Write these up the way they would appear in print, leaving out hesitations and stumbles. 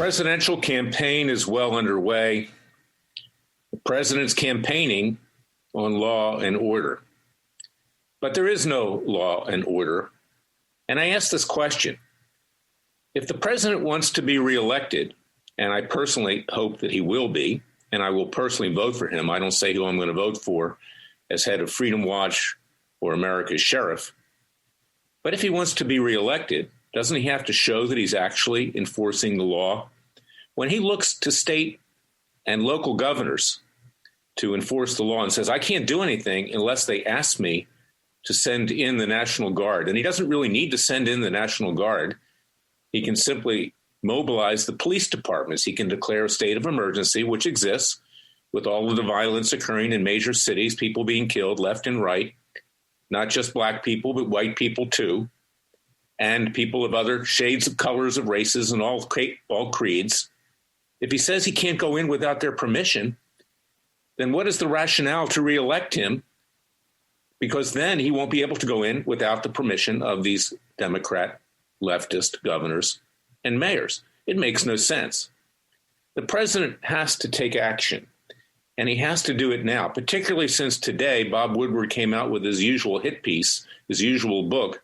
Presidential campaign is well underway. The president's campaigning on law and order. But there is no law and order. And I ask this question. If the president wants to be reelected, and I personally hope that he will be, and I will personally vote for him. I don't say who I'm going to vote for as head of Freedom Watch or America's Sheriff. But if he wants to be reelected, doesn't he have to show that he's actually enforcing the law? When he looks to state and local governors to enforce the law and says, I can't do anything unless they ask me to send in the National Guard. And he doesn't really need to send in the National Guard. He can simply mobilize the police departments. He can declare a state of emergency, which exists with all of the violence occurring in major cities, people being killed left and right, not just black people, but white people too, and people of other shades of colors of races and all creeds. If he says he can't go in without their permission, then what is the rationale to reelect him? Because then he won't be able to go in without the permission of these Democrat leftist governors and mayors. It makes no sense. The president has to take action, and he has to do it now, particularly since today Bob Woodward came out with his usual hit piece, his usual book,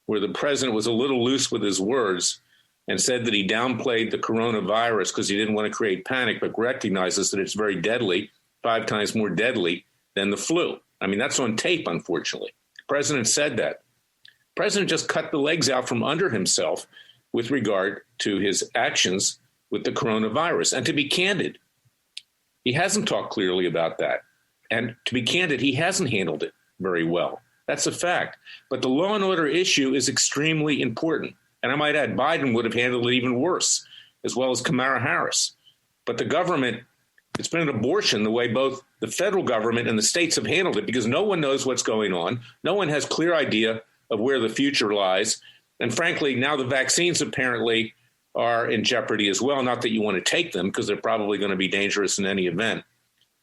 where the president was a little loose with his words and said that he downplayed the coronavirus because he didn't want to create panic, but recognizes that it's very deadly, 5 times more deadly than the flu. I mean, that's on tape, unfortunately. The president said that. The president just cut the legs out from under himself with regard to his actions with the coronavirus. And to be candid, he hasn't talked clearly about that. And to be candid, he hasn't handled it very well. That's a fact. But the law and order issue is extremely important. And I might add, Biden would have handled it even worse, as well as Kamala Harris. But the government, it's been an abortion the way both the federal government and the states have handled it, because no one knows what's going on. No one has clear idea of where the future lies. And frankly, now the vaccines apparently are in jeopardy as well. Not that you want to take them, because they're probably going to be dangerous in any event,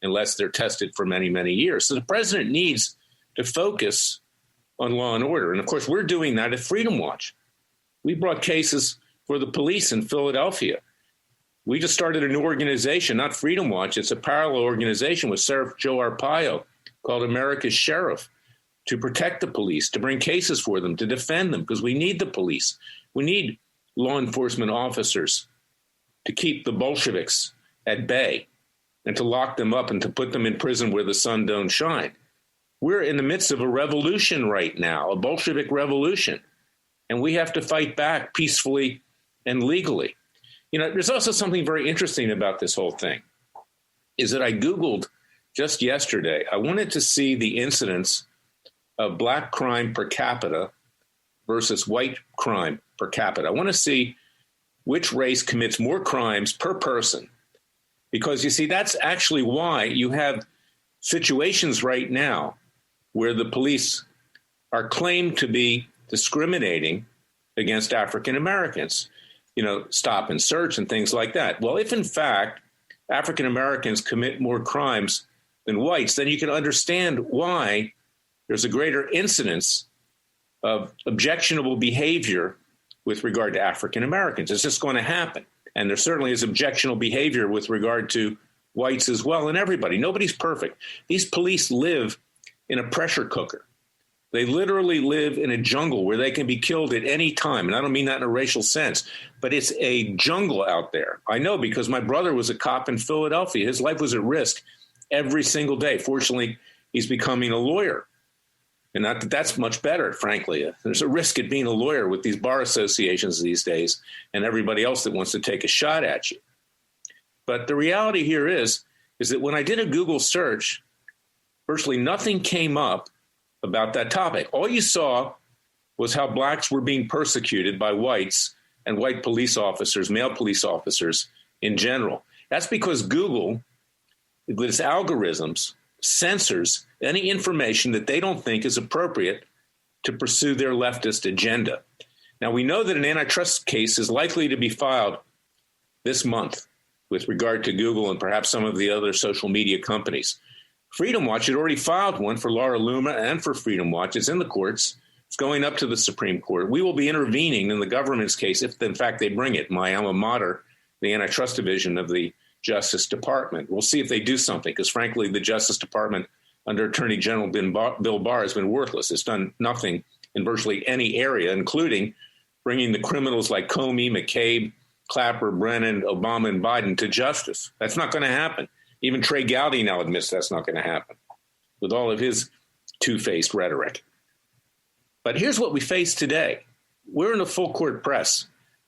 unless they're tested for many, many years. So the president needs to focus on law and order. And of course, we're doing that at Freedom Watch. We brought cases for the police in Philadelphia. We just started a new organization, not Freedom Watch. It's a parallel organization with Sheriff Joe Arpaio called America's Sheriff, to protect the police, to bring cases for them, to defend them, because we need the police. We need law enforcement officers to keep the Bolsheviks at bay and to lock them up and to put them in prison where the sun don't shine. We're in the midst of a revolution right now, a Bolshevik revolution, and we have to fight back peacefully and legally. You know, there's also something very interesting about this whole thing, is that I Googled just yesterday. I wanted to see the incidence of black crime per capita versus white crime per capita. I want to see which race commits more crimes per person, because you see, that's actually why you have situations right now where the police are claimed to be discriminating against African Americans, you know, stop and search and things like that. Well, if in fact African Americans commit more crimes than whites, then you can understand why there's a greater incidence of objectionable behavior with regard to African Americans. It's just going to happen. And there certainly is objectionable behavior with regard to whites as well, and everybody. Nobody's perfect. These police live in a pressure cooker. They literally live in a jungle where they can be killed at any time. And I don't mean that in a racial sense, but it's a jungle out there. I know, because my brother was a cop in Philadelphia. His life was at risk every single day. Fortunately, he's becoming a lawyer. And not that that's much better, frankly. There's a risk at being a lawyer with these bar associations these days and everybody else that wants to take a shot at you. But the reality here is that when I did a Google search, virtually nothing came up about that topic. All you saw was how blacks were being persecuted by whites and white police officers, male police officers in general. That's because Google, with its algorithms, censors any information that they don't think is appropriate to pursue their leftist agenda. Now, we know that an antitrust case is likely to be filed this month with regard to Google and perhaps some of the other social media companies. Freedom Watch had already filed one for Laura Loomer and for Freedom Watch. It's in the courts. It's going up to the Supreme Court. We will be intervening in the government's case if, in fact, they bring it. My alma mater the antitrust division of the Justice Department. We'll see if they do something, because frankly, the Justice Department under Attorney General Bill Barr has been worthless. It's done nothing in virtually any area, including bringing the criminals like Comey, McCabe, Clapper, Brennan, Obama, and Biden to justice. That's not going to happen. Even Trey Gowdy now admits that's not going to happen with all of his two-faced rhetoric. But here's what we face today. We're in a full court press.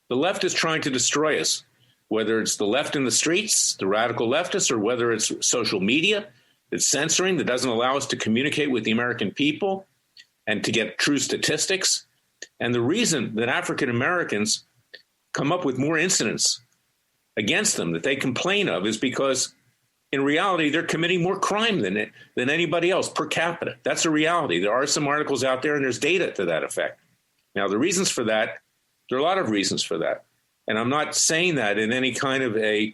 The left is trying to destroy us, whether it's the left in the streets, the radical leftists, or whether it's social media that's censoring, that doesn't allow us to communicate with the American people and to get true statistics. And the reason that African Americans come up with more incidents against them that they complain of is because in reality, they're committing more crime than anybody else per capita. That's a reality. There are some articles out there and there's data to that effect. Now, the reasons for that, there are a lot of reasons for that. And I'm not saying that in any kind of a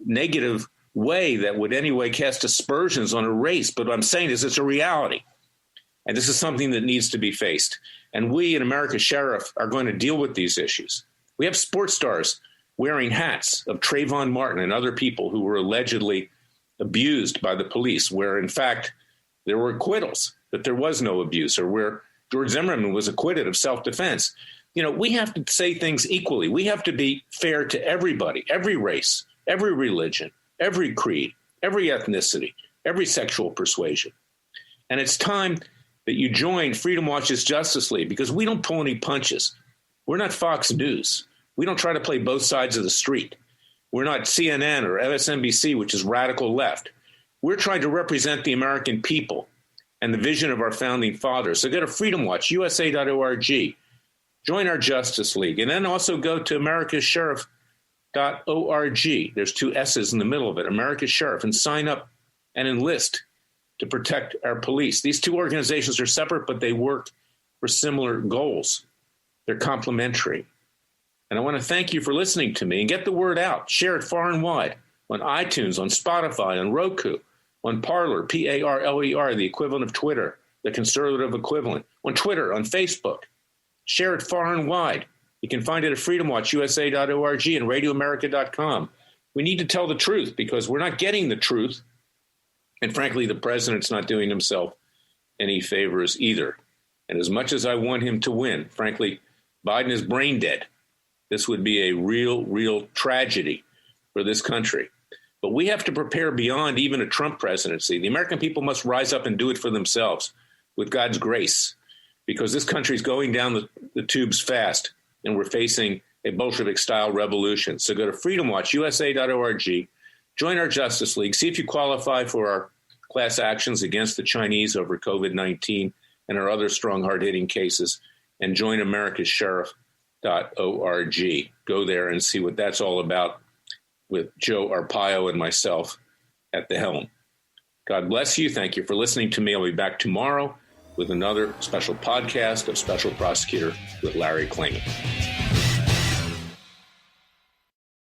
negative way that would anyway cast aspersions on a race. But what I'm saying is it's a reality. And this is something that needs to be faced. And we in America's Sheriff are going to deal with these issues. We have sports stars wearing hats of Trayvon Martin and other people who were allegedly abused by the police, where in fact there were acquittals, that there was no abuse, or where George Zimmerman was acquitted of self-defense. You know, we have to say things equally. We have to be fair to everybody, every race, every religion, every creed, every ethnicity, every sexual persuasion. And it's time that you join Freedom Watch's Justice League, because we don't pull any punches. We're not Fox News. We don't try to play both sides of the street. We're not CNN or MSNBC, which is radical left. We're trying to represent the American people and the vision of our founding fathers. So go to Freedom Watch, USA.org. Join our Justice League. And then also go to americascheriff.org. There's two S's in the middle of it, America's Sheriff, and sign up and enlist to protect our police. These two organizations are separate, but they work for similar goals. They're complementary. And I want to thank you for listening to me, and get the word out. Share it far and wide on iTunes, on Spotify, on Roku, on Parler, Parler, the equivalent of Twitter, the conservative equivalent, on Twitter, on Facebook. Share it far and wide. You can find it at freedomwatchusa.org and radioamerica.com. We need to tell the truth, because we're not getting the truth. And frankly, the president's not doing himself any favors either. And as much as I want him to win, frankly, Biden is brain dead. This would be a real tragedy for this country. But we have to prepare beyond even a Trump presidency. The American people must rise up and do it for themselves with God's grace, because this country is going down the tubes fast, and we're facing a Bolshevik-style revolution. So go to freedomwatchusa.org, join our Justice League, see if you qualify for our class actions against the Chinese over COVID-19 and our other strong, hard-hitting cases, and join America's Sheriff.org. Go there and see what that's all about with Joe Arpaio and myself at the helm. God bless you. Thank you for listening to me. I'll be back tomorrow with another special podcast of Special Prosecutor with Larry Klayman.